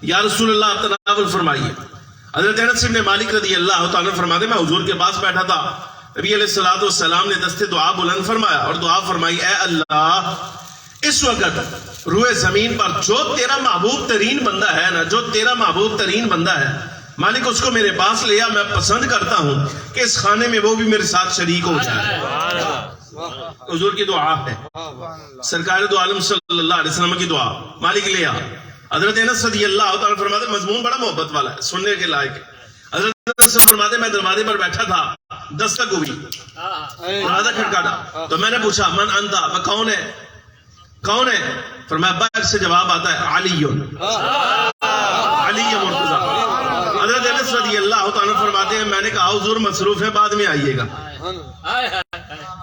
یا رسول اللہ آپ تناول فرمائیے۔ حضرت انس بن مالک رضی اللہ تعالیٰ فرماتے میں حضور کے پاس بیٹھا تھا، نبی علیہ السلام نے دست دعا بلند فرمایا اور دعا فرمائی، اے اللہ اس وقت روئے زمین پر جو تیرا محبوب ترین بندہ ہے نا، جو تیرا محبوب ترین بندہ ہے، مالک اس کو میرے پاس لیا، میں پسند کرتا ہوں کہ اس خانے میں وہ بھی میرے ساتھ شریک ہو جائے۔ حضور کی دعا ہے، سرکار دو عالم صلی اللہ علیہ وسلم کی دعا، مالک لیا۔ حضرت انس رضی اللہ تعالیٰ فرماتے مضمون بڑا محبت والا ہے، سننے کے لائق ہے۔ حضرت انس فرماتے میں دروازے پر بیٹھا تھا، دستک ہوئی، دروازہ کھٹکھٹا تو میں نے پوچھا من انتا، میں کون ہے، کون ہے؟ فرمایا بیک سے جواب آتا ہے علی، علی مرتضیٰ۔ حضرت انس رضی اللہ تعالیٰ فرماتے ہیں میں نے کہا حضور مصروف ہے بعد میں آئیے گا،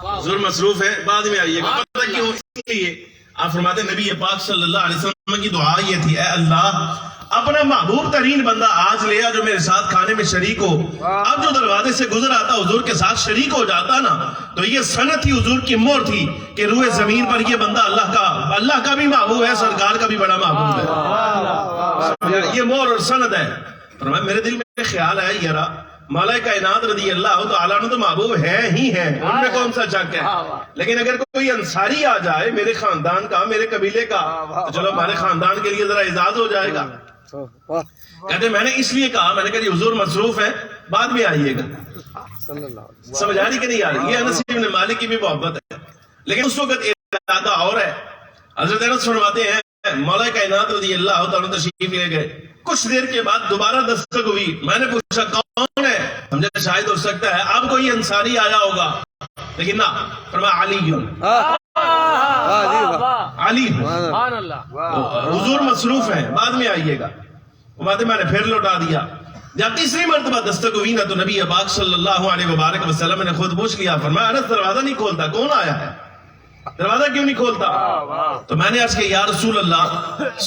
حضور مصروف ہے بعد میں آئیے گا۔ پتہ کیوں؟ اس لیے آپ فرماتے ہیں نبی پاک صلی اللہ علیہ وسلم کی دعا یہ تھی، اے اللہ اپنا محبوب ترین بندہ آج لیا جو میرے ساتھ کھانے میں شریک ہو، اب جو دروازے سے گزر آتا حضور کے ساتھ شریک ہو جاتا نا، تو یہ سند تھی، حضور کی مہر تھی کہ روئے زمین پر یہ بندہ اللہ کا بھی محبوب ہے، سرکار کا بھی بڑا محبوب ہے، یہ مہر اور سند ہے۔ فرمایا میرے دل میں خیال ہے یارا مولا کائنات رضی اللہ تعالیٰ عنہ تو محبوب ہے ہی ہے، ان میں کون سا شک ہے، لیکن اگر کوئی انصاری آ جائے میرے خاندان کا، میرے قبیلے کا، تو چلو ہمارے خاندان کے لیے ذرا اعزاز ہو جائے گا۔ کہتے میں نے اس لیے کہا، میں نے کہا حضور مصروف ہے بعد میں آئیے گا۔ سمجھ آ رہی کہ نہیں آ رہی؟ یہ انس بن مالک کی بھی محبت ہے، لیکن اس وقت ارادہ اور ہے۔ حضرت انس فرماتے ہیں مولا کائنات رضی اللہ تعالیٰ تشریف لے گئے، کچھ دیر کے بعد دوبارہ دستک ہوئی، میں نے پوچھا کون ہے؟ سمجھے شاید ہو سکتا ہے اب کوئی انصاری آیا ہوگا، لیکن نہ، فرمایا علی، علی، حضور مصروف ہیں بعد میں آئیے گا۔ باتیں میں نے پھر لوٹا دیا۔ جب تیسری مرتبہ دستک ہوئی نا تو نبی پاک صلی اللہ علیہ وبارک وسلم نے خود پوچھ لیا، فرمایا انس دروازہ نہیں کھولتا، کون آیا ہے، دروازہ کیوں نہیں کھولتا؟ تو میں نے عرض کیا یا رسول اللہ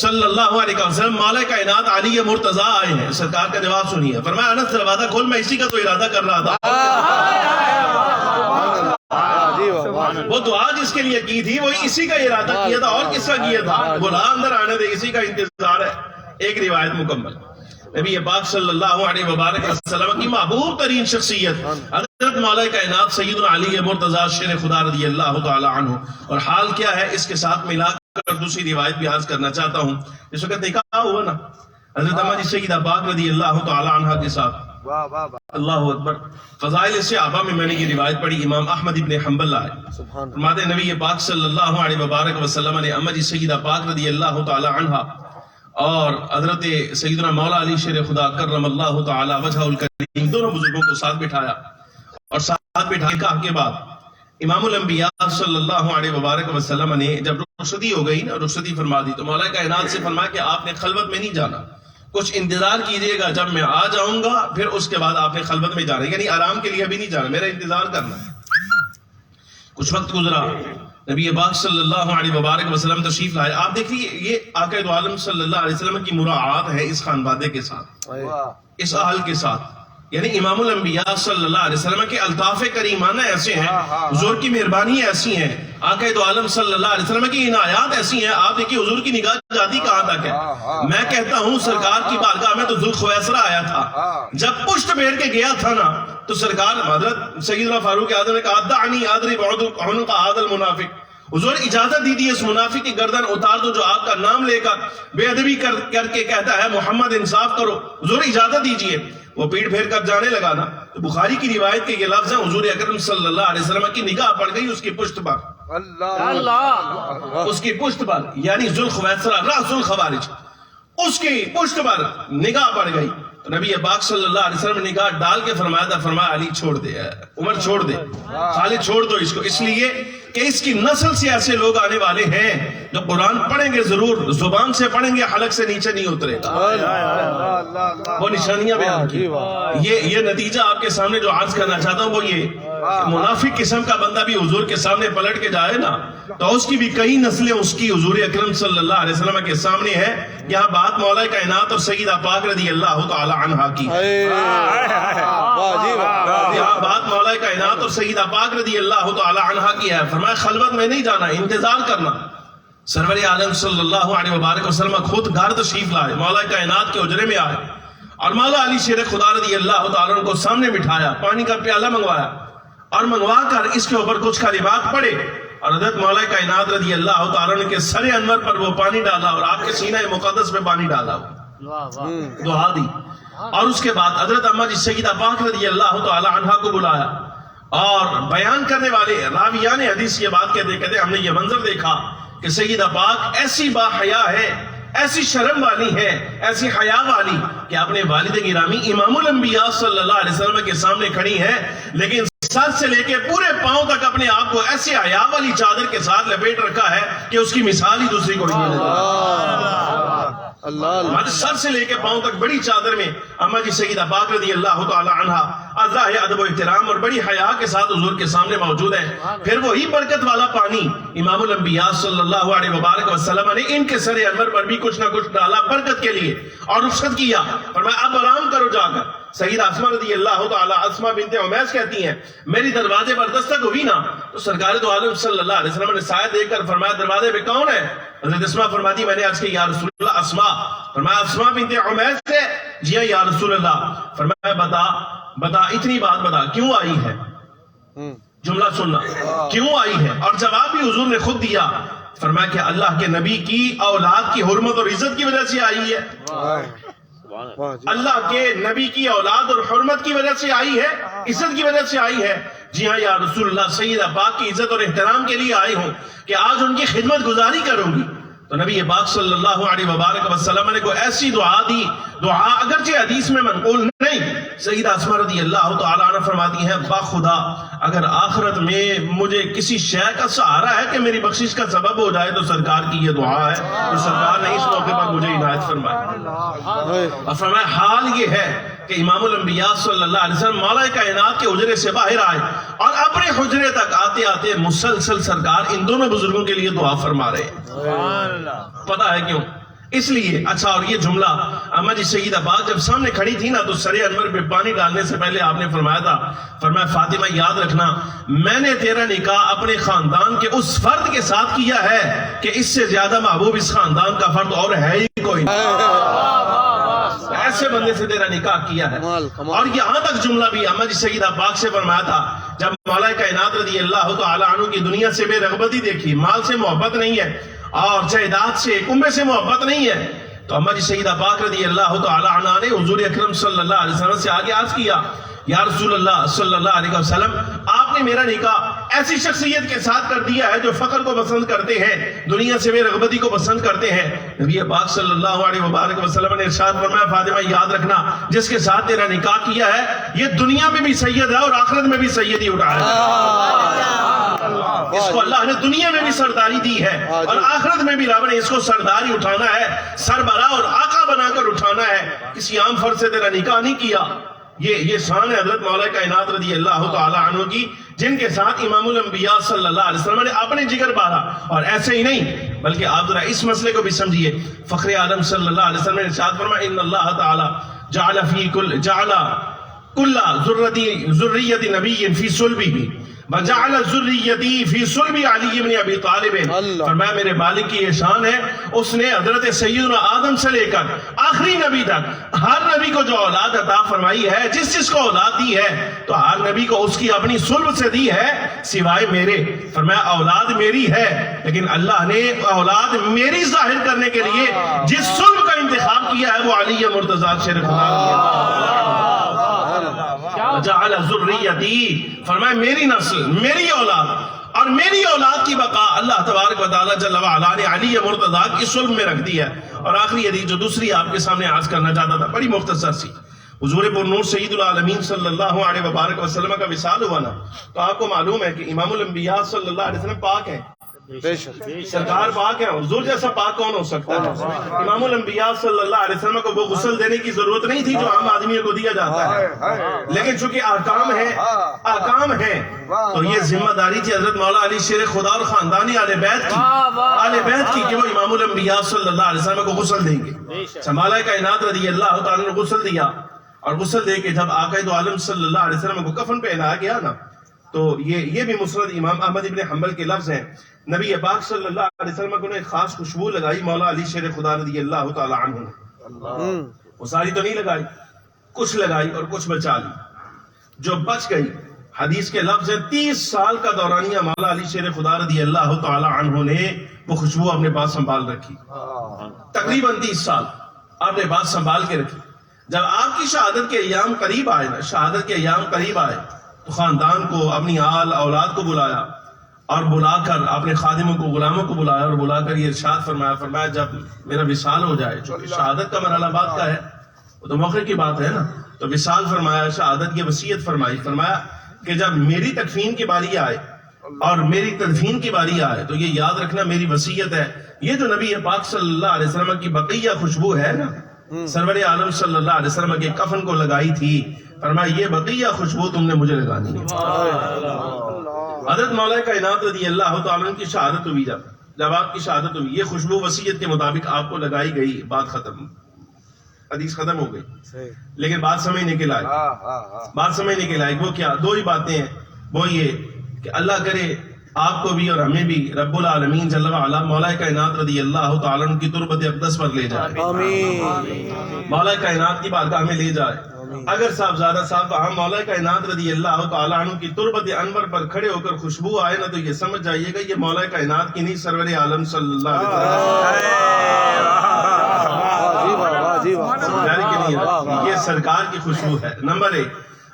صلی اللہ علیہ وسلم مولا کائنات علی مرتضیٰ آئے ہیں، سرکار کا جواب سنیے۔ فرمایا انس دروازہ کھول، میں اسی کا تو ارادہ کر رہا تھا۔ وہ دعا جس کے لیے کی تھی وہ اسی کا ارادہ کیا تھا، اور کس کا کیا تھا؟ بلا اندر آنے دے، اسی کا انتظار ہے۔ ایک روایت مکمل، نبی پاک صلی اللہ علیہ وبارک وسلم کی محبوب ترین شخصیت حضرت مولا کائنات سیدنا علی مرتضیٰ شیر خدا رضی اللہ تعالی عنہ۔ اور حال کیا ہے اس کے ساتھ ملا کر دوسری روایت بھی عرض کرنا چاہتا ہوں۔ اس وقت نکاح ہوا نا حضرت اماں سیدہ پاک رضی اللہ تعالی عنہ کے ساتھ، اللہ اکبر۔ فضائل صحابہ میں نے یہ روایت پڑھی، امام احمد ابن حنبل لائے، فرماتے نبی پاک صلی اللہ علیہ وبارک وسلم نے اماں سیدہ پاک رضی اللہ تعالی عنہ اور حضرت سیدنا مولا علی شیر خدا کرم اللہ تعالی وجہ الکریم دونوں بزرگوں کو ساتھ بٹھایا، اور ساتھ بٹھانے کے بعد امام الانبیاء صلی اللہ علیہ وبارک وسلم نے جب رخصتی ہو گئی نا، رخصتی فرما دی، تو مولا کائنات سے فرمایا کہ آپ نے خلوت میں نہیں جانا، کچھ انتظار کیجئے گا، جب میں آ جاؤں گا پھر اس کے بعد آپ نے خلوت میں جانا، یعنی آرام کے لیے ابھی نہیں جانا، میرا انتظار کرنا۔ کچھ وقت گزرا، نبی پاک صلی اللہ علیہ وبارک وسلم تشریف لائے۔ آپ دیکھیے یہ آقا دو عالم صلی اللہ علیہ وسلم کی مراعات ہے اس خانوادے کے ساتھ، اس اہل کے ساتھ، یعنی امام الانبیاء صلی اللہ علیہ وسلم کے الطاف کریمانہ ایسے ہیں، حضور کی مہربانی ایسی ہیں، آقا دو عالم صلی اللہ علیہ وسلم کی عنایات ایسی ہیں۔ آپ دیکھیے حضور کی نگاہ جاتی کہاں تک ہے؟ میں کہتا ہوں سرکار کی بارگاہ میں تو ذوالخویسرہ آیا تھا، جب پشت پھیر کے گیا تھا نا تو سرکار حضرت سیدنا فاروق اعظم نے کہا دعنی اضرب عنق هذا المنافق، حضور اجازت دیجیے اس منافق کی گردن اتار دو جو آپ کا نام لے کر بے ادبی کر کے کہتا ہے محمد انصاف کرو، حضور اجازت دیجیے۔ وہ پیٹ پھیر کر جانے لگا نا تو بخاری کی روایت کے یہ لفظ ہیں، حضور اکرم صلی اللہ علیہ وسلم کی نگاہ پڑ گئی اس کی پشت پر، اس کی پشت پر، یعنی ذوالخویسرہ رأس الخوارج، اس کی پشت پر نگاہ پڑ گئی تو نبی پاک صلی اللہ علیہ وسلم نے نگاہ ڈال کے فرمایا علی چھوڑ دے، عمر چھوڑ دے، خالد چھوڑ دو اس کو، اس لیے کہ اس کی نسل سے ایسے لوگ آنے والے ہیں جو قرآن پڑھیں گے ضرور، زبان سے پڑھیں گے حلق سے نیچے نہیں اترے گا۔ وہ نشانیاں بیان کی، یہ نتیجہ آپ کے سامنے جو عرض کرنا چاہتا ہوں وہ یہ منافق قسم کا بندہ بھی حضور کے سامنے پلٹ کے جائے نا تو اس کی بھی کئی نسلیں اس کی حضور اکرم صلی اللہ علیہ وسلم کے سامنے ہے۔ یہاں بات مولا کائنات اور سیدہ پاک رضی اللہ تعالی عنہا کی، یہاں بات مولا کائنات اور سیدہ پاک رضی اللہ تعالی عنہا کی ہے۔ فرمایا خلوت میں نہیں جانا، انتظار کرنا، سرور عالم صلی اللہ علیہ وبارک وسلم خود گھر تشریف لائے، مولا کائنات کے حجرے میں آئے اور مولا علی شیر خدا رضی اللہ تعالیٰ عنہ کو سامنے بٹھایا، پانی کا پیالہ منگوایا اور منگوا کر اس کے اوپر کچھ کلمات پڑھے اور حضرت مولا کائنات رضی اللہ تعالیٰ عنہ کے سر انور پر وہ پانی ڈالا اور آپ کے سینہ مقدس میں پانی ڈالا، دعا دی، اور اس کے بعد حضرت اماں جی سیدہ پاک رضی اللہ تعالیٰ عنہ کو بلایا اور بیان کرنے والے راویان حدیث یہ بات کہتے ہم نے یہ منظر دیکھا کہ سیدہ پاک ایسی با حیا ہے، ایسی شرم والی ہے، ایسی حیا والی کہ اپنے والد گرامی امام الانبیاء صلی اللہ علیہ وسلم کے سامنے کھڑی ہے، لیکن سر سے لے کے پورے پاؤں تک اپنے آپ کو ایسی حیا والی چادر کے ساتھ لپیٹ رکھا ہے کہ اس کی مثال ہی دوسری کوئی نہیں ہے۔ سر سے لے کے پاؤں تک بڑی چادر میں اماں جی سیدہ پاک رضی اللہ تعالی عنہا ازاہ ادب و احترام اور بڑی حیا کے ساتھ حضور کے سامنے موجود ہے۔ پھر وہی برکت والا پانی امام الانبیاء صلی اللہ علیہ وبارک وسلم نے ان کے سر انور پر بھی کچھ نہ کچھ ڈالا برکت کے لیے اور رخصت کیا، فرمایا اب آرام کرو جا کر۔ سیدہ اسماء رضی اللہ تعالی اسماء بنت عمیس کہتی ہیں میری دروازے پر دستک ہوئی نا تو سرکار دو عالم صلی اللہ علیہ وسلم نے سایہ دے کر فرمایا دروازے پہ کون ہے؟ حضرت اسماء فرماتی میں نے عرض کی یا رسول اللہ اسماء، فرمایا اسماء بنت عمیس ہے؟ جی ہاں یا رسول اللہ۔ فرمایا بتا اتنی بات بتا کیوں آئی ہے، جملہ سننا، کیوں آئی ہے؟ اور جواب بھی حضور نے خود دیا، فرمایا کہ اللہ کے نبی کی اولاد کی حرمت اور عزت کی وجہ سے آئی ہے، اللہ کے نبی کی اولاد اور حرمت کی وجہ سے آئی ہے، عزت کی وجہ سے آئی ہے۔ جی ہاں یا رسول اللہ، سیدہ پاک کی عزت اور احترام کے لیے آئی ہوں کہ آج ان کی خدمت گزاری کروں گی۔ تو نبی پاک صلی اللہ علیہ وبارک وسلم نے کوئی ایسی دعا دی، دعا اگرچہ حدیث میں منقول نہیں، سیدہ اسماء رضی اللہ تعالیٰ عنہ فرماتی ہیں با خدا اگر آخرت میں مجھے کسی شے کا سہارا ہے کہ میری بخشش کا سبب ہو جائے تو سرکار کی یہ دعا ہے، تو سرکار نے اس موقع پر مجھے عنایت فرمائی۔ اور فرمایا حال یہ ہے کہ امام الانبیاء صلی اللہ علیہ وسلم مولا کائنات کے حجرے سے باہر آئے اور اپنے حجرے تک آتے آتے مسلسل سرکار ان دونوں بزرگوں کے لیے دعا فرما رہے ہیں۔ پتہ ہے کیوں؟ اس لیے اچھا، اور یہ جملہ اماں جی سیدہ پاک جب سامنے کھڑی تھی نا تو سر انور پہ پانی ڈالنے سے پہلے آپ نے فرمایا تھا، فرمایا فاطمہ یاد رکھنا میں نے تیرا نکاح اپنے خاندان کے اس فرد کے ساتھ کیا ہے کہ اس سے زیادہ محبوب اس خاندان کا فرد اور ہے ہی کوئی نہیں، ایسے بندے سے تیرا نکاح کیا ہے۔ اور یہاں تک جملہ بھی اماں جی سیدہ پاک سے فرمایا تھا جب مولا کائنات رضی اللہ تعالی عنہ کی دنیا سے بے رغبتی دیکھی، مال سے محبت نہیں ہے اور جائیداد سے کنبے سے محبت نہیں ہے، تو اماں جی سیدہ پاک رضی اللہ تعالی عنہ نے حضور اکرم صلی اللہ علیہ وسلم سے آگے عرض کیا یا رسول اللہ صلی اللہ علیہ وسلم آپ نے میرا نکاح ایسی شخصیت کے ساتھ کر دیا ہے جو فقر کو پسند کرتے ہیں، دنیا سے بے رغبتی کو پسند کرتے ہیں۔ نبی پاک صلی اللہ علیہ وبارک وسلم نے ارشاد فرمایا فاطمہ یاد رکھنا جس کے ساتھ تیرا نکاح کیا ہے یہ دنیا میں بھی سید ہے اور آخرت میں بھی سیدی اٹھایا ہے، اس کو اللہ نے دنیا میں بھی سرداری دی ہے اور آخرت میں بھی رب نے اس کو سرداری اٹھانا ہے، سربراہ اور آقا بنا کر اٹھانا ہے، کسی عام فرد سے تیرا نکاح نہیں کیا۔ یہ شان ہے حضرت مولا کائنات رضی اللہ تعالی عنہ کی جن کے ساتھ امام الانبیاء صلی اللہ علیہ وسلم نے اپنے جگر بارا۔ اور ایسے ہی نہیں بلکہ آپ ذرا اس مسئلے کو بھی سمجھیے، فخر عالم صلی اللہ علیہ وسلم نے ارشاد فرمایا ان اللہ تعالی جعل کل ذریت نبی فی صلبہ وجعل ذریتی فی صلب علی بن ابی طالب، فرمایا میرے مالک کی یہ شان ہے اس نے حضرت سیدنا آدم سے لے کر آخری نبی تک ہر نبی کو جو اولاد عطا فرمائی ہے، جس کو اولاد دی ہے تو ہر نبی کو اس کی اپنی صلب سے دی ہے سوائے میرے۔ فرمایا اولاد میری ہے لیکن اللہ نے اولاد میری ظاہر کرنے کے لیے جس صلب کا انتخاب کیا ہے وہ علی مرتضیٰ شیر خدا کی جعل ذریتی، فرمایا میری نسل میری اولاد اور میری اولاد کی بقا اللہ تبارک و تعالی جل وعلا نے علی مرتضیٰ کی صلب میں رکھ دی ہے۔ اور آخری حدیث جو دوسری آپ کے سامنے عرض کرنا چاہتا تھا بڑی مختصر سی، حضور پر نور سید العالمین صلی اللہ علیہ وبارک وسلم کا وصال ہوا نا تو آپ کو معلوم ہے کہ امام الانبیاء صلی اللہ علیہ وسلم پاک ہیں، سرکار پاک ہے، حضور جیسا پاک کون ہو سکتا ہے؟ امام الانبیاء صلی اللہ علیہ وسلم کو وہ غسل دینے کی ضرورت نہیں تھی جو عام آدمیوں کو دیا جاتا ہے، لیکن چونکہ احکام ہے تو یہ ذمہ داری تھی حضرت مولا علی شیر خدا اور خاندانی آل بیت کی کہ وہ امام الانبیاء صلی اللہ علیہ وسلم کو غسل دیں گے۔ مولا کائنات رضی اللہ تعالیٰ نے غسل دیا اور غسل دے کے جب آقا دو عالم صلی اللہ علیہ وسلم کو کفن پہنایا گیا نا تو یہ بھی مسند امام احمد ابن حنبل کے لفظ ہیں. نبی پاک صلی اللہ علیہ وسلم کو ایک خاص خوشبو لگائی مولا علی شیر خدا رضی اللہ تعالی عنہ نے. وہ ساری تو نہیں لگائی، کچھ لگائی اور کچھ بچا لی. جو بچ گئی، حدیث کے لفظ ہے 30 سال کا دورانیہ مولا علی شیر خدا رضی اللہ تعالی عنہ نے وہ خوشبو اپنے پاس سنبھال رکھی. تقریباً 30 سال آپ نے بات سنبھال کے رکھی. جب آپ کی شہادت کے ایام قریب آئے نا، شہادت کے ایام قریب آئے تو خاندان کو، اپنی آل اولاد کو بلایا اور بلا کر اپنے خادموں کو، غلاموں کو بلایا اور بلا کر یہ ارشاد فرمایا جب میرا وصال ہو جائے، چونکہ شہادت کا مرحلہ بعد کا ہے، وہ تو موقع کی بات ہے نا، تو وصال فرمایا، شہادت کی وصیت فرمایا کہ جب میری تکفین کی باری آئے اور میری تدفین کی باری آئے تو یہ یاد رکھنا میری وصیت ہے. یہ جو نبی پاک صلی اللہ علیہ وسلم کی بقیہ خوشبو ہے نا، سرور عالم صلی اللہ علیہ وسلم کے کفن کو لگائی تھی، فرمایا یہ بقیہ خوشبو تم نے مجھے لگانی ہے. حضرت مولا کائنات رضی اللہ تعالیٰ عنہ کی شہادت ہوئی، جب آپ کی شہادت ہوئی، یہ خوشبو وصیت کے مطابق آپ کو لگائی گئی. بات ختم، حدیث ختم ہو گئی. لیکن بات سمجھنے کے لائق وہ کیا؟ 2 ہی باتیں ہیں. وہ یہ کہ اللہ کرے آپ کو بھی اور ہمیں بھی رب العالمین جل وعلا مولا کائنات رضی اللہ تعالیٰ عنہ کی تربت اقدس پر لے جائے. مولا کائنات کی بارگاہ میں لے جائے. اگر صاحبزادہ صاحب ہم مولا کائنات رضی اللہ تعالیٰ عنہ کی تربت انور پر کھڑے ہو کر خوشبو آئے نا، تو یہ سمجھ جائیے گا یہ مولا کائنات کی نہیں، سرور عالم صلی اللہ علیہ وسلم یہ سرکار کی خوشبو ہے. نمبر 1.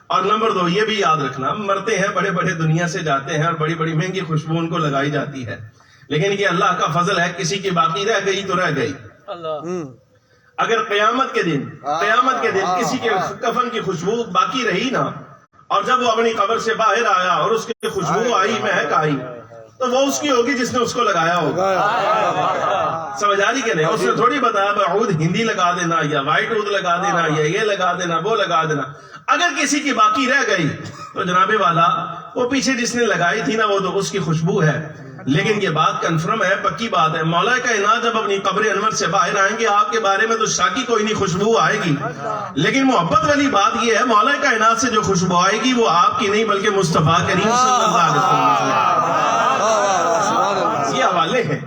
اور نمبر 2 یہ بھی یاد رکھنا، مرتے ہیں بڑے بڑے دنیا سے جاتے ہیں اور بڑی بڑی مہنگی خوشبو ان کو لگائی جاتی ہے، لیکن یہ اللہ کا فضل ہے، کسی کی باقی رہ گئی تو رہ گئی. اگر قیامت کے دن کسی کے کفن کی خوشبو باقی رہی نا، اور جب وہ اپنی قبر سے باہر آیا اور اس کی خوشبو آئی، مہک آئی، تو وہ اس کی ہوگی جس نے اس کو لگایا ہوگا. سمجھ آ رہی کہ نہیں؟ اس نے تھوڑی بتایا عود ہندی لگا دینا یا وائٹ عود لگا دینا یا یہ لگا دینا وہ لگا دینا. اگر کسی کی باقی رہ گئی تو جناب والا وہ پیچھے جس نے لگائی تھی نا وہ تو اس کی خوشبو ہے. لیکن یہ بات کنفرم ہے، پکی بات ہے، مولا کائنات جب اپنی قبر انور سے باہر آئیں گے آپ کے بارے میں تو شاکی کوئی نہیں خوشبو آئے گی. لیکن محبت والی بات یہ ہے مولا کائنات سے جو خوشبو آئے گی وہ آپ کی نہیں بلکہ مصطفیٰ کریم صلی اللہ علیہ وسلم. یہ حوالے ہیں،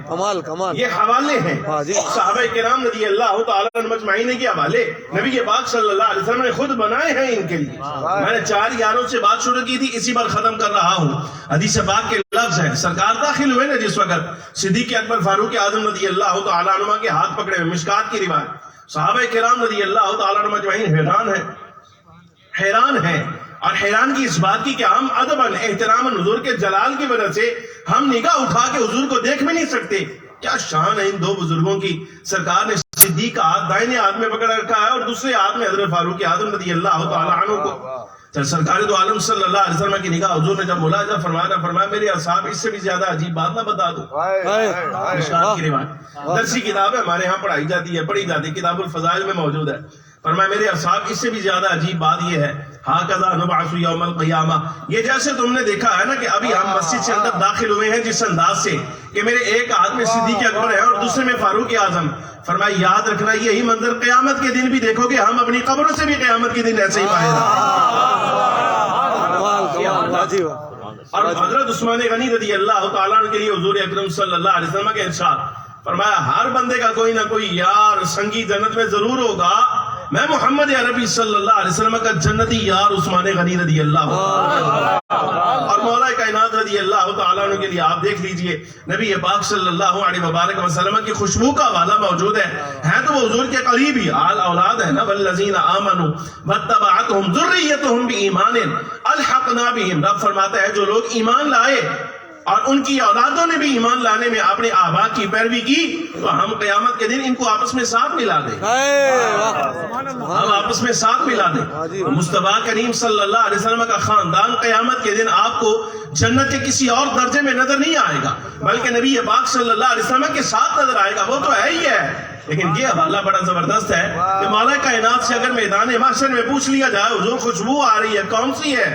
یہ حوالے ہیں صحابہ کرام رضی اللہ تعالیٰ عنہ مجمعین کے حوالے نبی پاک صلی اللہ علیہ وسلم نے خود بنائے ہیں ان کے لیے. میں نے 4 یاروں سے بات شروع کی تھی، اسی پر ختم کر رہا ہوں. حدیث پاک کے لفظ ہیں، سرکار داخل ہوئے نا جس وقت صدیق اکبر فاروق اعظم رضی اللہ تعالیٰ عنہ کے ہاتھ پکڑے ہوئے، مشکات کی روایت، صحابہ کرام رضی اللہ تعالیٰ عنہ مجمعین حیران ہیں. اور حیران کی اس بات کی کہ ہم ادباً احتراماً حضور کے جلال کی وجہ سے ہم نگاہ اٹھا کے حضور کو دیکھ بھی نہیں سکتے. کیا شان ہے ان 2 بزرگوں کی. سرکار نے صدیق کا ہاتھ دائنے ہاتھ میں پکڑ رکھا ہے اور دوسرے ہاتھ میں حضرت فاروق اعظم رضی اللہ تعالیٰ عنہ کو. سرکار دو عالم صلی اللہ علیہ وسلم کی نگاہ حضور نے جب ملاحظہ فرمایا میرے اصحاب اس سے بھی زیادہ عجیب بات نہ بتا دوں. مشکات کی روایت درسی کتاب ہے، ہمارے ہاں پڑھی جاتی ہے، کتاب الفضائل میں موجود ہے. فرمایا میرے اصحاب اس سے بھی زیادہ عجیب بات یہ ہے، ہاکذا نبعث یوم القیامہ، یہ جیسے تم نے دیکھا ہے نا کہ ابھی ہم مسجد سے اندر داخل ہوئے ہیں جس انداز سے کہ میرے ایک ہاتھ میں صدیق اکبر ہے اور دوسرے میں فاروق اعظم. فرمایا یاد رکھنا یہی منظر قیامت کے دن بھی دیکھو گے، ہم اپنی قبروں سے بھی قیامت کے دن ایسے ہی باہر آئیں. اور حضرت عثمان غنی رضی اللہ تعالیٰ عنہ کے لیے حضور اکرم صلی اللہ علیہ وسلم کے ارشاد فرمایا ہر بندے کا کوئی نہ کوئی یار سنگی جنت میں ضرور ہوگا. میں محمد عربی صلی اللہ علیہ وسلم کا جنتی یار عثمان غنی رضی اللہ اور مولا کائنات رضی اللہ تعالیٰ عنہ کے لیے آپ دیکھ لیجئے نبی پاک صلی اللہ علیہ وبارک وسلم کی خوشبو کا حوالہ موجود ہے تو وہ حضور کے قریب ہی آل اولاد ہے نا. والذین آمنوا واتبعتهم ذریتهم بایمان الحقنا بهم، رب فرماتا ہے جو لوگ ایمان لائے اور ان کی اولادوں نے بھی ایمان لانے میں اپنے آبا کی پیروی کی تو ہم قیامت کے دن ان کو آپس میں ساتھ ملا دیں، ہم آپس میں ساتھ ملا دیں. مصطفیٰ کریم صلی اللہ علیہ وسلم کا خاندان قیامت کے دن آپ کو جنت کے کسی اور درجے میں نظر نہیں آئے گا بلکہ نبی پاک صلی اللہ علیہ وسلم کے ساتھ نظر آئے گا. وہ تو ہے ہی ہے، لیکن یہ حوالہ بڑا زبردست ہے کہ مولا کائنات سے اگر میدان محشر میں پوچھ لیا جائے حضور خوشبو آ رہی ہے کون سی ہے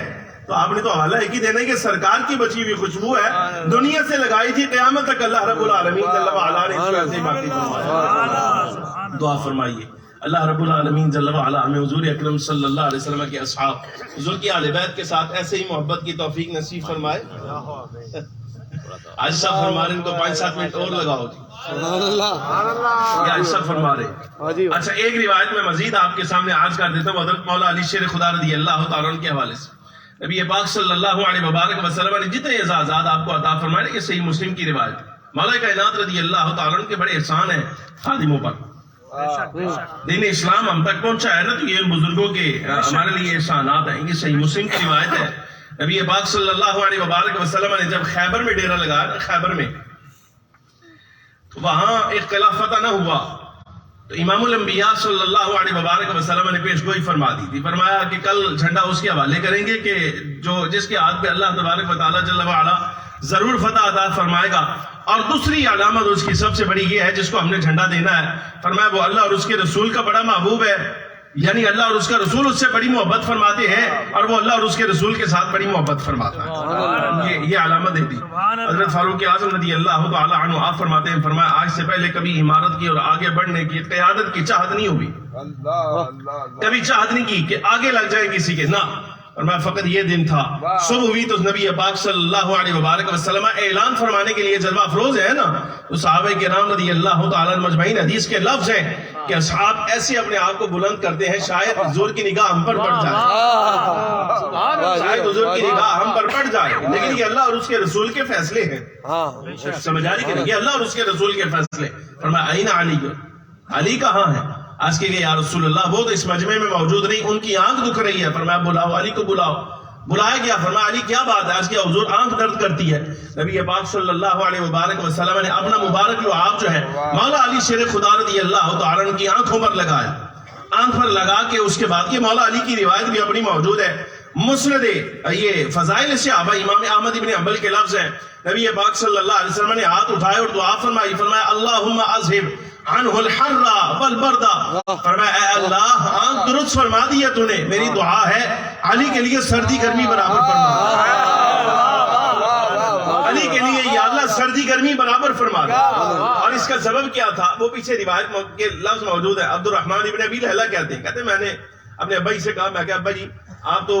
تو آپ نے تو حوالہ ایک ہی دینا کہ سرکار کی بچی ہوئی خوشبو ہے، دنیا سے لگائی تھی قیامت تک اللہ رب العالمین جل وعلا نے اس کو ایسے باقی فرمایا. دعا فرمائیے اللہ رب العالمین جل وعلا ہمیں حضور اکرم صلی اللہ علیہ وسلم کے اصحاب حضور کی اہل بیت کے ساتھ ایسے ہی محبت کی توفیق نصیب فرمائے. آج صاحب فرما رہے ان کو 5-7 منٹ اور لگاؤ جی. یہ آج صاحب فرما رہے. اچھا ایک روایت میں مزید آپ کے سامنے عرض کر دیتا ہوں حضرت مولا علی شیر خدا رضی اللہ تعالیٰ عنہ کے حوالے سے. نبی پاک صلی اللہ علیہ وبارک وسلم نے جتنے اعزازات آپ کو عطا فرمائے یہ صحیح مسلم کی روایت. مولا کائنات رضی اللہ تعالیٰ عنہ کے بڑے احسان ہیں خادموں پر. دین اسلام ہم تک پہنچا ہے نا تو یہ بزرگوں کے ہمارے لیے احسانات ہیں. یہ صحیح مسلم کی روایت ہے. نبی پاک صلی اللہ علیہ وبارک وسلم نے جب خیبر میں ڈیرا لگایا خیبر میں تو وہاں ایک قلعہ فتح نہ ہوا تو امام الانبیاء صلی اللہ علیہ وبارک وسلم نے پیش گوئی فرما دی تھی. فرمایا کہ کل جھنڈا اس کے حوالے کریں گے کہ جس کے ہاتھ پہ اللہ تبارک و تعالیٰ جل وعلا ضرور فتح عطا فرمائے گا. اور دوسری علامت اس کی سب سے بڑی یہ ہے جس کو ہم نے جھنڈا دینا ہے. فرمایا وہ اللہ اور اس کے رسول کا بڑا محبوب ہے. یعنی اللہ اور اس کا رسول اس سے بڑی محبت فرماتے ہیں اور وہ اللہ اور اس کے رسول کے ساتھ بڑی محبت فرماتا ہے. یہ علامت ہے دی. حضرت فاروق اعظم رضی اللہ تعالی عنہ آپ فرماتے ہیں فرمایا آج سے پہلے کبھی عمارت کی اور آگے بڑھنے کی قیادت کی چاہت نہیں ہوئی. کبھی چاہت نہیں کی کہ آگے لگ جائے کسی کے نہ. اور میں فقط یہ دن تھا صبح ہوئی تو نبی پاک صلی اللہ علیہ وبارک وسلم اعلان فرمانے کے لیے جلوہ افروز ہے نا تو صحابہ کرام رضی اللہ تعالیٰ مجمعین حدیث کے لفظ ہیں کہ اصحاب ایسے اپنے آپ کو بلند کرتے ہیں شاید حضور کی نگاہ ہم پر پڑ جائے. شاید حضور کی نگاہ ہم پر پڑ جائے لیکن یہ اللہ اور اس کے رسول کے فیصلے ہیں. سمجھ آ رہی کہ یہ اللہ اور اس کے رسول کے فیصلے. فرمایا این علی علی کہاں ہے؟ آج کے یا رسول اللہ وہ تو اس مجمع میں موجود نہیں ان کی آنکھ دکھ رہی ہے. فرمایا بلاؤ علی کو بلاؤ. بلایا گیا. فرمایا علی کیا بات ہے آج کے حضور آنکھ درد کرتی ہے. نبی پاک صلی اللہ علیہ وبارک وسلم نے اپنا مبارک لعاب جو ہے مولا علی شیر خدا رضی اللہ تعالیٰ عنہ کی آنکھوں پر لگایا. آنکھ پر لگا کے اس کے بعد یہ مولا علی کی روایت بھی اپنی موجود ہے مسند یہ فضائل صحابہ امام احمد ابن حنبل کے لفظ ہیں. نبی پاک صلی اللہ علیہ وسلم نے ہاتھ اٹھائے اور دعا فرمائی. فرمایا اللہم اذہب عنہ الحر والبرد. فرمایا اے اللہ آنکھ درست فرما دی ہے تو نے. میری دعا ہے علی کے لیے سردی گرمی برابر فرما. علی کے لیے یا اللہ سردی گرمی برابر فرما. اور اس کا سبب کیا تھا وہ پیچھے روایت کے لفظ موجود ہے. عبد الرحمن ابن ابی لہلہ کہتے ہیں میں نے اپنے ابا سے کہا میں کہ ابا جی آپ تو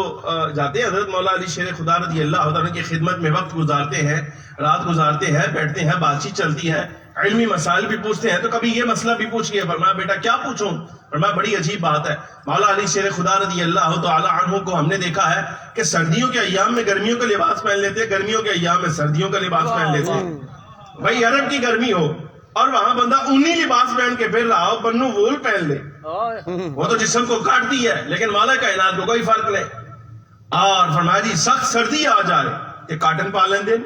جاتے ہیں حضرت مولا علی شیر خدا رضی اللہ تعالیٰ کی خدمت میں وقت گزارتے ہیں رات گزارتے ہیں بیٹھتے ہیں بات چیت چلتی ہے علمی مسائل بھی پوچھتے ہیں تو کبھی یہ مسئلہ بھی پوچھ گیا. فرمایا بیٹا کیا پوچھوں؟ فرمایا بڑی عجیب بات ہے مولا علی شیر خدا رضی اللہ تعالی عنہ کو ہم نے دیکھا ہے کہ سردیوں کے ایام میں گرمیوں کا لباس پہن لیتے ہیں گرمیوں کے ایام میں سردیوں کا لباس پہن لیتے ہیں. بھائی عرب کی گرمی ہو اور وہاں بندہ اونی لباس پہن کے پھر رہا ہو بنو وول پہن لے وہ تو جسم کو کاٹتی ہے لیکن مولا کائنات کو کوئی فرق نہیں. اور فرمایا جی سخت سردی آ جائے کہ کاٹن پالن دیں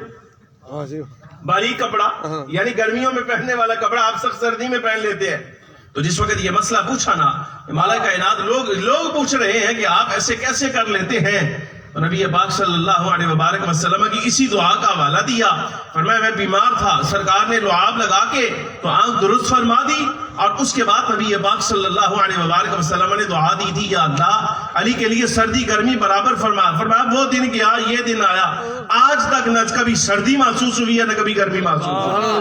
باریک کپڑا یعنی گرمیوں میں پہننے والا کپڑا آپ سخت سردی میں پہن لیتے ہیں. تو جس وقت یہ مسئلہ پوچھا نا مولا کائنات لوگ پوچھ رہے ہیں کہ آپ ایسے کیسے کر لیتے ہیں تو نبی پاک صلی اللہ علیہ وبارک وسلم کی اسی دعا کا حوالہ دیا. فرمایا میں بیمار تھا سرکار نے لعاب لگا کے تو آنکھ درست فرما دی اور اس کے بعد نبی پاک صلی اللہ علیہ وبارک وسلم نے دعا دی تھی یا اللہ علی کے لیے سردی گرمی برابر فرما. فرمایا وہ دن گیا یہ دن آیا آج تک نہ کبھی سردی محسوس ہوئی ہے نہ کبھی گرمی محسوس ہوئی.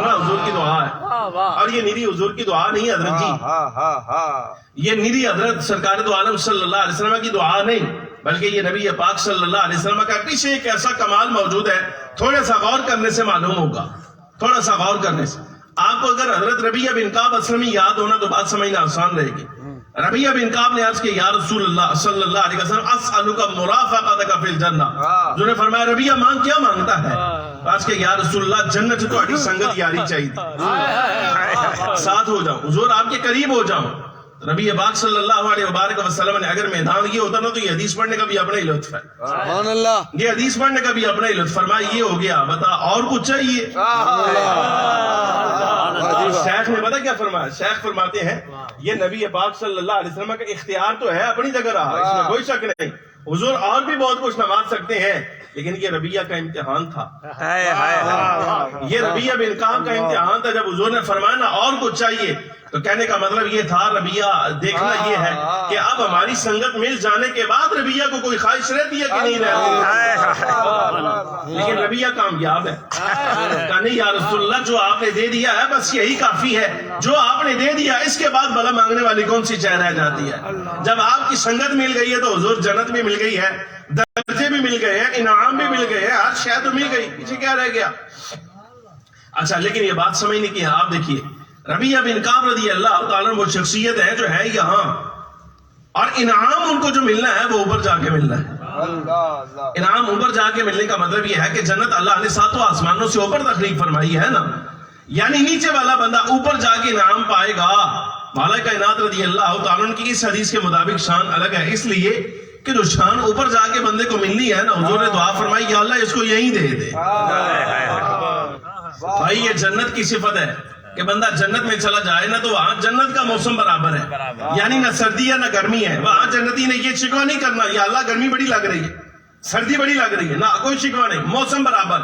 حضور کی دعا ہے اور یہ نیری حضور کی دعا نہیں حضرت جی یہ نیری حضرت سرکار دو عالم صلی اللہ علیہ وسلم کی دعا نہیں بلکہ یہ نبی پاک صلی اللہ علیہ وسلم کا پیچھے ایک ایسا کمال موجود ہے تھوڑا سا غور کرنے سے معلوم ہوگا. تھوڑا سا غور کرنے سے آپ کو اگر حضرت ربیہ بن کعب اسلمی یاد ہونا تو بات سمجھنا آسان رہے گی. ربیہ بن کعب نے عرض کیا یا رسول اللہ صلی اللہ علیہ وسلم اسألک مرافقتک فی الجنہ. جو نے فرمایا ربیہ مانگ کیا مانگتا ہے؟ عرض کیا یا رسول اللہ جنت تو اٹھی سنگت یاری چاہیے ساتھ ہو جاؤں حضور آپ کے قریب ہو جاؤں. نبی پاک صلی اللہ علیہ وبارک وسلم نے اگر میدان یہ ہوتا نا تو یہ حدیث پڑھنے کا بھی اپنا ہی لطف ہے. سبحان اللہ یہ حدیث پڑھنے کا بھی اپنا ہی لطف. فرمایا یہ ہو گیا بتا اور کچھ چاہیے؟ شیخ نے پتا کیا فرمایا؟ شیخ فرماتے ہیں یہ نبی پاک صلی اللہ علیہ وسلم کا اختیار تو ہے اپنی جگہ رہا اس میں کوئی شک نہیں. حضور اور بھی بہت کچھ نواز سکتے ہیں لیکن یہ ربیہ کا امتحان تھا. یہ ربیہ بن کعب کا امتحان تھا. جب حضور نے فرمایا نا اور کچھ چاہیے تو کہنے کا مطلب یہ تھا ربیہ دیکھنا یہ ہے کہ اب ہماری سنگت مل جانے کے بعد ربیہ کو کوئی خواہش رہتی ہے کہ نہیں رہتی، لیکن ربیہ کامیاب ہے. کہا نہیں یا رسول اللہ جو آپ نے دے دیا ہے بس یہی کافی ہے، جو آپ نے دے دیا اس کے بعد بھلا مانگنے والی کون سی چیز رہ جاتی ہے. جب آپ کی سنگت مل گئی ہے تو حضور جنت بھی مل گئی ہے، درجے بھی مل گئے ہیں، انعام بھی مل گئے ہیں، ہر شے تو مل گئی، پیچھے کیا رہ گیا. اچھا لیکن یہ بات سمجھنے کی ہے. آپ دیکھیے ربیہ بن کعب رضی اللہ تعالیٰ وہ شخصیت ہے جو ہے یہاں، اور انعام ان کو جو ملنا ہے وہ اوپر جا کے ملنا ہے. انعام اوپر جا کے ملنے کا مطلب یہ ہے کہ جنت اللہ نے ساتوں آسمانوں سے اوپر تخلیق فرمائی ہے نا، یعنی نیچے والا بندہ اوپر جا کے انعام پائے گا. مولا کائنات رضی اللہ تعالیٰ کی اس حدیث کے مطابق شان الگ ہے، اس لیے کہ جو شان اوپر جا کے بندے کو ملنی ہے نا، حضور نے دعا فرمائی یا اللہ اس کو یہیں دے دے. بھائی یہ جنت کی صفت ہے کہ بندہ جنت میں چلا جائے نا تو وہاں جنت کا موسم برابر ہے، یعنی نہ سردی ہے نہ گرمی ہے. وہاں جنتی نے یہ شکوہ نہیں کرنا یا اللہ گرمی بڑی لگ رہی ہے، سردی بڑی لگ رہی ہے، نہ کوئی شکوہ نہیں، موسم برابر.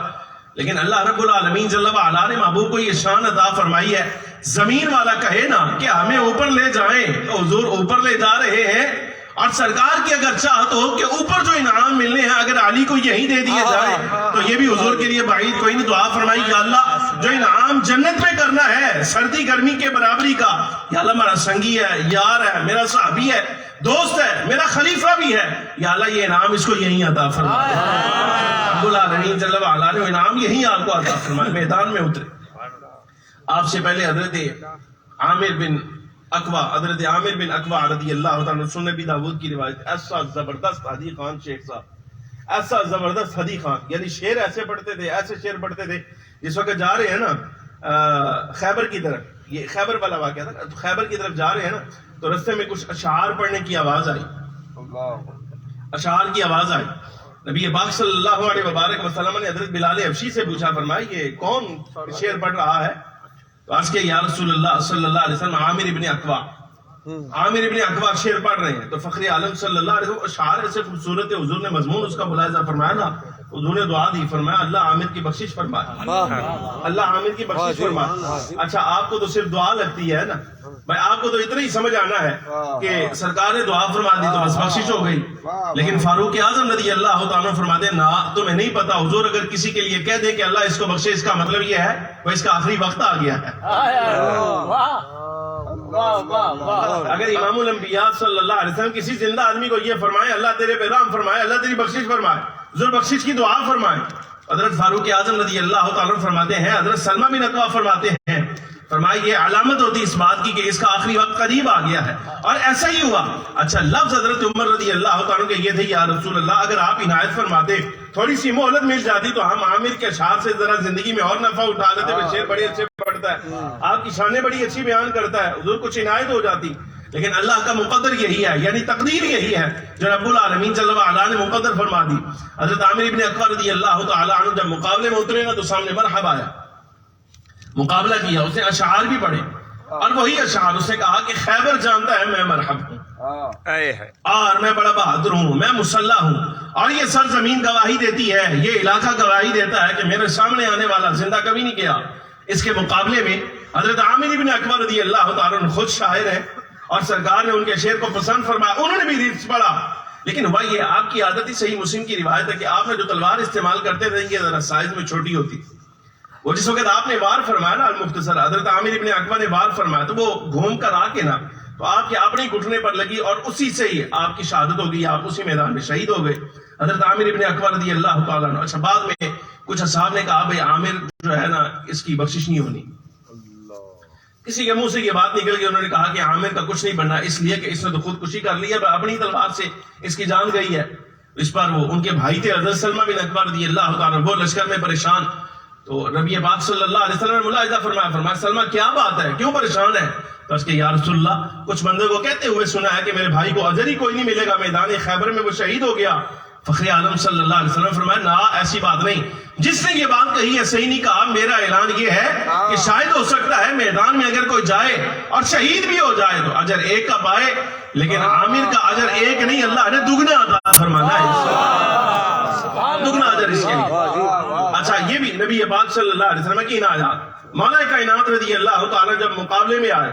لیکن اللہ رب العالمین جل وعلا نے محبوب کو یہ شان عطا فرمائی ہے، زمین والا کہے نا کہ ہمیں اوپر لے جائیں تو حضور اوپر لے جا رہے ہیں. اور سرکار کی اگر چاہت ہو کہ اوپر جو انعام ملنے ہیں اگر علی کو یہی دے دیے جائے تو یہ بھی حضور کے لیے بعید کوئی نہیں. دعا فرمائی یا اللہ جو انعام جنت میں کرنا ہے سردی گرمی کے برابری کا، یا اللہ میرا سنگی ہے، یار ہے، میرا صحابی ہے، دوست ہے، میرا خلیفہ بھی ہے، یا اللہ یہ انعام اس کو یہی عطا فرما. رب العالمین جل وعلا نے انعام یہی آپ کو عطا فرمائے، میدان میں اترے. آپ سے پہلے حضرت عامر بن اقوا رضی اللہ تعالیٰ سنن نبی داؤد کی روایت، ایسا زبردست ہدی خان شیخ صاحب، ایسا زبردست ہدی خان، یعنی شعر ایسے پڑھتے تھے، ایسے شعر پڑھتے تھے. جس وقت جا رہے ہیں نا خیبر کی طرف، یہ خیبر والا واقعہ تھا، خیبر کی طرف جا رہے ہیں نا تو رستے میں کچھ اشعار پڑھنے کی آواز آئی، اشعار کی آواز آئی. نبی پاک صلی اللہ علیہ وبارک وسلم نے حضرت بلال حبشی سے پوچھا، فرمایا یہ کون شعر پڑھ رہا ہے؟ تو عرض کہ یا رسول اللہ صلی اللہ علیہ وسلم عامر ابن اقوا شعر پڑھ رہے ہیں. تو فخر عالم صلی اللہ علیہ وسلم اشعار ایسے خوبصورت ہے، حضور نے مضمون اس کا ملاحظہ فرمایا نا، حضور نے دعا دی، فرمایا اللہ عامر کی بخشش فرمائے، اللہ عامر کی بخشش فرمائے. اچھا آپ کو تو صرف دعا لگتی ہے نا بھائی، آپ کو تو اتنا ہی سمجھ آنا ہے کہ سرکار نے دعا فرما دی تو بس بخشش ہو گئی. لیکن فاروق اعظم رضی اللہ تعالیٰ فرماتے ہیں نا تمہیں نہیں پتا، حضور اگر کسی کے لیے کہہ دے کہ اللہ اس کو بخشے، اس کا مطلب یہ ہے وہ اس کا آخری وقت آ گیا ہے. اگر امام الانبیاء صلی اللہ علیہ وسلم کسی زندہ آدمی کو یہ فرمائے اللہ تیرے پہ رحم فرمائے، اللہ تیری بخشش فرمائے، حضور بخشش کی دعا فرمائے. حضرت فاروق اعظم رضی اللہ تعالیٰ فرماتے ہیں، حضرت سلمہ بن اکوا فرماتے ہیں، فرمایا یہ علامت ہوتی اس بات کی کہ اس کا آخری وقت قریب آ گیا ہے، اور ایسا ہی ہوا. اچھا لفظ حضرت عمر رضی اللہ تعالیٰ کے یہ تھے، یا رسول اللہ اگر آپ عنایت فرماتے تھوڑی سی مہلت مل جاتی تو ہم عامر کے اشعار سے ذرا زندگی میں اور نفع اٹھا لیتے. شعر بڑے اچھے پڑھتا ہے، آپ کی شانیں بڑی اچھی بیان کرتا ہے، حضور کچھ عنایت ہو جاتی. لیکن اللہ کا مقدر یہی ہے، یعنی تقدیر یہی ہے جو رب العالمین جل وعلا نے مقدر فرما دی. حضرت عامر ابن اقوا رضی اللہ تعالیٰ عنہ جب مقابلے میں اترے نا تو سامنے مرحب آیا، مقابلہ کیا، اس نے اشعار بھی پڑھے، اور وہی اشعار اس نے کہا کہ خیبر جانتا ہے میں مرحب ہوں، اور میں بڑا بہادر ہوں، میں مسلح ہوں، اور یہ سرزمین گواہی دیتی ہے، یہ علاقہ گواہی دیتا ہے کہ میرے سامنے آنے والا زندہ کبھی نہیں گیا. اس کے مقابلے میں حضرت عامر ابن اقوا رضی اللہ تعالیٰ عنہ خود شاعر ہے، اور سرکار نے ان کے شعر کو پسند فرمایا، انہوں نے بھی ریٹس پڑھا. لیکن ہوا یہ آپ کی عادت ہی صحیح مسلم کی روایت ہے کہ آپ نے جو تلوار استعمال کرتے تھے یہ ذرا سائز میں چھوٹی ہوتی. وہ جس وقت آپ نے وار فرمایا نا المختصر، حضرت عامر ابن اقوا نے وار فرمایا تو وہ گھوم کر آ کے نا تو آپ کے اپنے گھٹنے پر لگی، اور اسی سے ہی آپ کی شہادت ہو گئی، آپ اسی میدان میں شہید ہو گئے. حضرت عامر ابن اقوا رضی اللہ تعالیٰ عنہ. اچھا بعد میں کچھ اصحاب نے کہا بھائی عامر جو ہے نا اس کی بخشش نہیں ہونی. کسی کے منہ سے یہ بات نکل گئی، انہوں نے کہا کہ عامر کا کچھ نہیں بننا، اس لیے کہ اس نے تو خودکشی کر لی ہے، اپنی تلوار سے اس کی جان گئی ہے. اس پر وہ ان کے بھائی تھے حضرت سلمہ بن اکوا رضی اللہ تعالیٰ، وہ لشکر میں پریشان. تو نبی پاک صلی اللہ علیہ وسلم نے ملاحظہ فرمایا سلمہ کیا بات ہے، کیوں پریشان ہے؟ تو اس کے یا رسول اللہ کچھ بندے کو کہتے ہوئے سنا ہے کہ میرے بھائی کو اجر ہی کوئی نہیں ملے گا، میدان خیبر میں وہ شہید ہو گیا. فخر عالم صلی اللہ علیہ وسلم فرمایا نا ایسی بات نہیں، جس نے یہ بات کہی ہے صحیح نہیں کہا. میرا اعلان یہ ہے کہ شاید ہو سکتا ہے میدان میں اگر کوئی جائے اور شہید بھی ہو جائے تو اجر ایک کا پائے، لیکن عامر کا اجر ایک نہیں، اللہ نے دگنا عطا فرمانا ہے، دگنا اجر اس کے لیے. اچھا یہ بھی نبی پاک صلی اللہ علیہ وسلم کی عنایات. مولا کائنات رضی اللہ تعالیٰ جب مقابلے میں آئے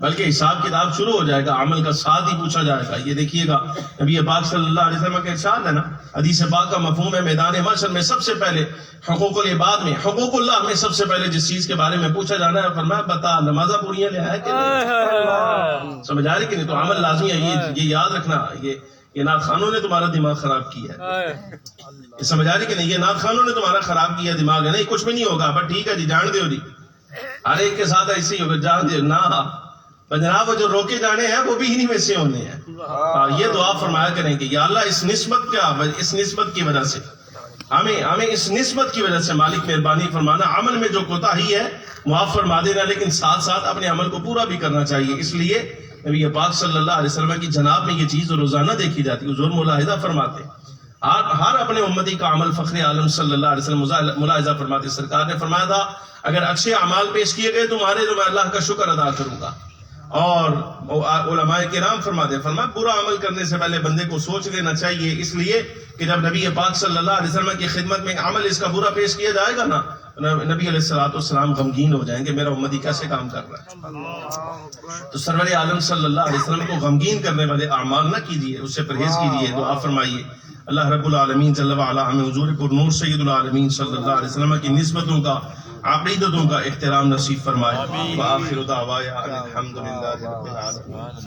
بلکہ حساب کتاب شروع ہو جائے گا، عمل کا ساتھ ہی پوچھا جائے گا۔ یہ دیکھیے گا نبی پاک صلی اللہ علیہ وسلم کا ارشاد ہے نا، حدیث پاک کا مفہوم ہے میدان محشر میں سب سے پہلے حقوق العباد میں، حقوق اللہ میں سب سے پہلے جس چیز کے بارے میں پوچھا جانا ہے، فرمایا بتا نمازہ پوریاں لے آیا کہ نہیں؟ سمجھ آ رہی کہ نہیں؟ تو عمل لازمی ہے، یہ یاد رکھنا، یہ نعت خانوں نے تمہارا دماغ خراب کیا ہے، یہ سمجھ آ رہی کہ نہیں؟ یہ نعت خانوں نے تمہارا خراب کیا دماغ ہے، نہیں کچھ بھی نہیں ہوگا، بس ٹھیک ہے جی جان دیو جی، ہر ایک کے ساتھ ایسے ہی ہوگا، جان دیو نہ جناب وہ جو روکے جانے ہیں وہ بھی انہی میں سے ہونے ہیں۔ یہ دعا فرمایا کریں کہ یا اللہ اس نسبت کی وجہ سے ہمیں اس نسبت کی وجہ سے مالک مہربانی فرمانا، عمل میں جو کوتاہی ہے معاف فرما دینا، لیکن ساتھ ساتھ اپنے عمل کو پورا بھی کرنا چاہیے۔ اس لیے نبی پاک صلی اللہ علیہ وسلم کی جناب میں یہ چیز روزانہ دیکھی جاتی ہے، حضور ملاحظہ فرماتے ہر اپنے امتی کا عمل فخر عالم صلی اللہ علیہ وسلم ملاحظہ فرماتے، سرکار نے فرمایا تھا اگر اچھے اعمال پیش کیے گئے تمہارے تو میں اللہ کا شکر ادا کروں گا، اور علماء کرام فرماتے فرمایا برا عمل کرنے سے پہلے بندے کو سوچ لینا چاہیے، اس لیے کہ جب نبی پاک صلی اللہ علیہ وسلم کی خدمت میں عمل اس کا برا پیش کیا جائے گا نا، نبی علیہ السلام غمگین ہو جائیں گے میرا امتی کیسے کام کر رہا ہے۔ تو سرور عالم صلی اللہ علیہ وسلم کو غمگین کرنے والے اعمال نہ کیجیے، اس سے پرہیز کیجیے، دعا فرمائیے اللہ رب العالمین جل وعلا ہمیں حضور پر نور سید العالمین صلی اللہ علیہ وسلم کی نسبتوں کا، عقیدتوں کا احترام نصیب فرمائے۔ وآخر دعوایا الحمدللہ رب العالمین۔